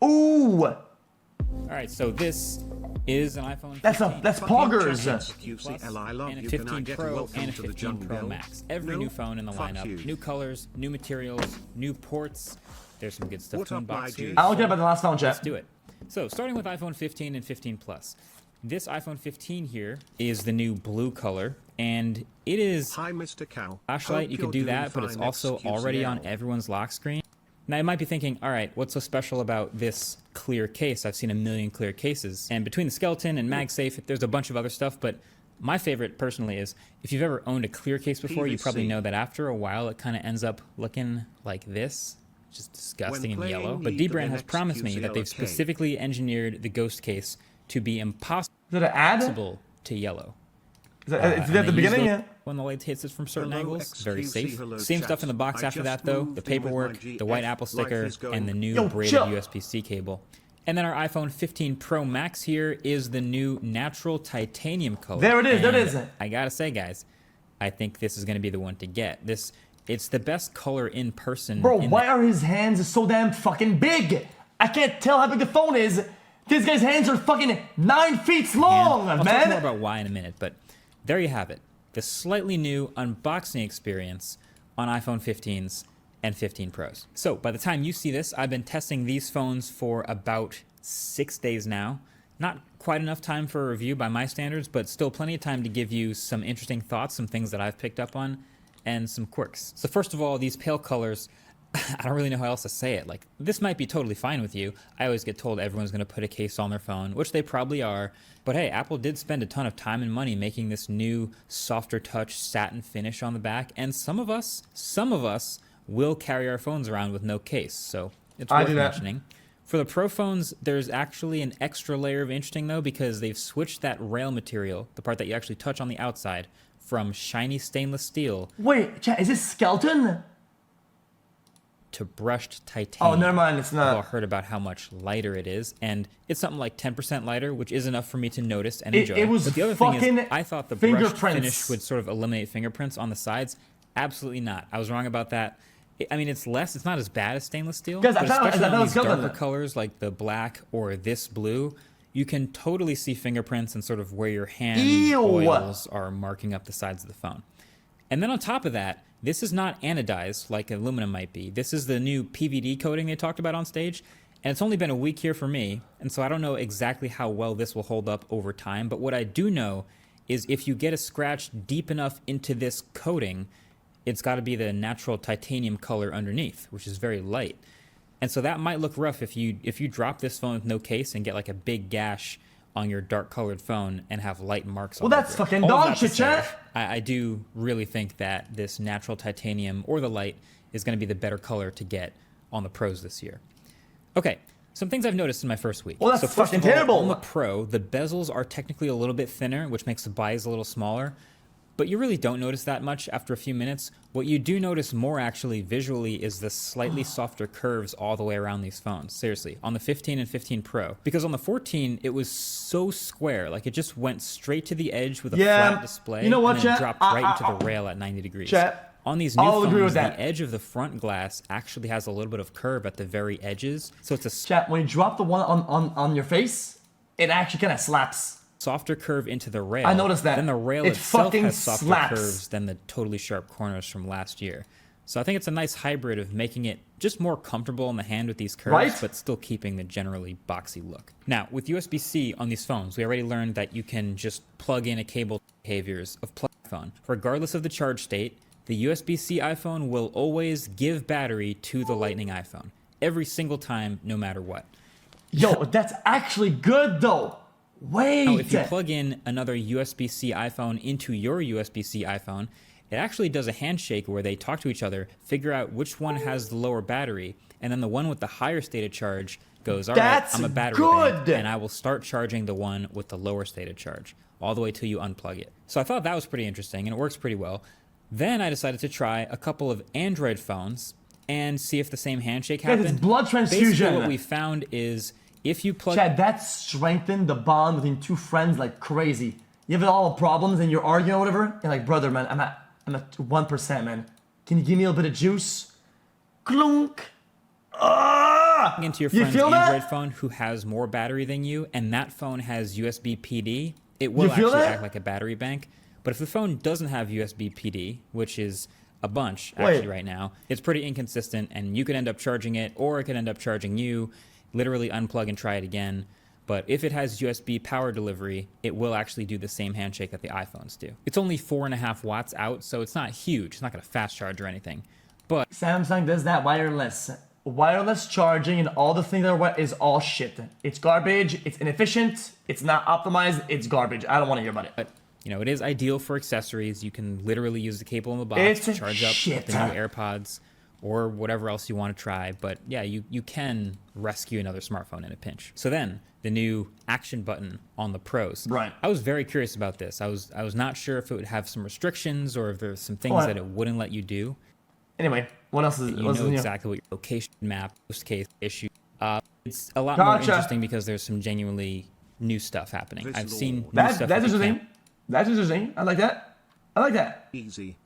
Ooh! Alright, so this is an iPhone 15. That's poggers. Plus, and a 15 Pro and a 15 Pro Max. Every new phone in the lineup. New colors, new materials, new ports. There's some good stuff to unbox here. I don't care about the last phone, chat. Let's do it. So, starting with iPhone 15 and 15 Plus. This iPhone 15 here is the new blue color, and it is flashlight. You could do that, but it's also already on everyone's lock screen. Now, you might be thinking, all right, what's so special about this clear case? I've seen a million clear cases. And between the skeleton and MagSafe, there's a bunch of other stuff, but my favorite, personally, is if you've ever owned a clear case before, you probably know that after a while, it kind of ends up looking like this. Just disgusting and yellow. But Dbrand has promised me that they've specifically engineered the Ghost case to be impossible to yellow. Is that at the beginning? Yeah. When the light hits it from certain angles, very safe. Same stuff in the box after that, though. The paperwork, the white Apple sticker, and the new braided USB-C cable. And then our iPhone 15 Pro Max here is the new natural titanium color. There it is, there it is. I gotta say, guys, I think this is gonna be the one to get. It's the best color in person. Bro, why are his hands so damn fucking big? I can't tell how big the phone is. This guy's hands are fucking 9 feet long, man. I'll talk more about why in a minute, but there you have it. The slightly new unboxing experience on iPhone 15s and 15 Pros. So by the time you see this, I've been testing these phones for about 6 days now. Not quite enough time for a review by my standards, but still plenty of time to give you some interesting thoughts, some things that I've picked up on, and some quirks. So first of all, these pale colors, I don't really know how else to say it. Like, this might be totally fine with you. I always get told everyone's going to put a case on their phone, which they probably are. But hey, Apple did spend a ton of time and money making this new softer touch satin finish on the back. And some of us will carry our phones around with no case. So it's worth mentioning. For the Pro phones, there's actually an extra layer of interesting, though, because they've switched that rail material, the part that you actually touch on the outside, from shiny stainless steel. Wait, chat, is this skeleton? To brushed titanium. Oh, never mind, it's not. I've all heard about how much lighter it is, and it's something like 10% lighter, which is enough for me to notice and enjoy. It was but the other fucking thing is, I thought the brushed finish would sort of eliminate fingerprints on the sides. Absolutely not. I was wrong about that. I mean, it's not as bad as stainless steel. Guys, but especially on these darker skeleton colors like the black or this blue, you can totally see fingerprints and sort of where your hand oils are marking up the sides of the phone. And then on top of that, this is not anodized like aluminum might be. This is the new PVD coating they talked about on stage. And it's only been a week here for me, and so I don't know exactly how well this will hold up over time. But what I do know is if you get a scratch deep enough into this coating, it's got to be the natural titanium color underneath, which is very light. And so that might look rough if you drop this phone with no case and get like a big gash on your dark colored phone and have light marks on it. Well, that's fucking dog shit, chat. I do really think that this natural titanium or the light is going to be the better color to get on the Pros this year. Okay, some things I've noticed in my first week. Well, that's fucking terrible. On the Pro, the bezels are technically a little bit thinner, which makes the buys a little smaller. But you really don't notice that much after a few minutes. What you do notice more actually visually is the slightly softer curves all the way around these phones. Seriously, on the 15 and 15 Pro. Because on the 14, it was so square. Like it just went straight to the edge with a flat display. You know what, and then dropped right into the rail at 90 degrees. On these new phones, the edge of the front glass actually has a little bit of curve at the very edges. So it's a... Chat, when you drop the one on your face, it actually kind of slaps. Softer curve into the rail. I noticed that. Then the rail itself has softer curves than the totally sharp corners from last year. So I think it's a nice hybrid of making it just more comfortable in the hand with these curves, but still keeping the generally boxy look. Now, with USB-C on these phones, we already learned that you can just plug in a cable behaviors of plug phone. Regardless of the charge state, the USB-C iPhone will always give battery to the Lightning iPhone. Every single time, no matter what. Yo, that's actually good though. Wait. Now, if you plug in another USB-C iPhone into your USB-C iPhone, it actually does a handshake where they talk to each other, figure out which one has the lower battery, and then the one with the higher state of charge goes, all right, I'm a battery bank, and I will start charging the one with the lower state of charge, all the way till you unplug it. So I thought that was pretty interesting, and it works pretty well. Then I decided to try a couple of Android phones and see if the same handshake happened. It's blood transfusion. Basically what we found is if you plug... Chad, that strengthened the bond between two friends like crazy. You have all problems and you're arguing or whatever. You're like, brother, man, I'm at 1%, man. Can you give me a little bit of juice? Clunk. Into your You friend's feel that? Android phone who has more battery than you, and that phone has USB PD, it will You feel actually that? act like a battery bank. But if the phone doesn't have USB PD, which is a bunch actually right now, it's pretty inconsistent, and you could end up charging it, or it could end up charging you. Literally unplug and try it again. But if it has USB power delivery, it will actually do the same handshake that the iPhones do. It's only 4.5 watts out, so it's not huge. It's not going to fast charge or anything. But Samsung does that wireless. Wireless charging and all the things that are is all shit. It's garbage. It's inefficient. It's not optimized. It's garbage. I don't want to hear about it. you know, it is ideal for accessories. You can literally use the cable in the box It's to charge up shit. the new AirPods or whatever else you want to try. But yeah, you can rescue another smartphone in a pinch. So then the new action button on the Pros. Right. I was very curious about this. I was not sure if it would have some restrictions or if there's some things that it wouldn't let you do. Anyway, what else is You what's know new? exactly what your location map, post case issue. It's a lot more interesting because there's some genuinely new stuff happening. I've seen new stuff That's with the interesting. That's interesting. I like that. I like that. Easy.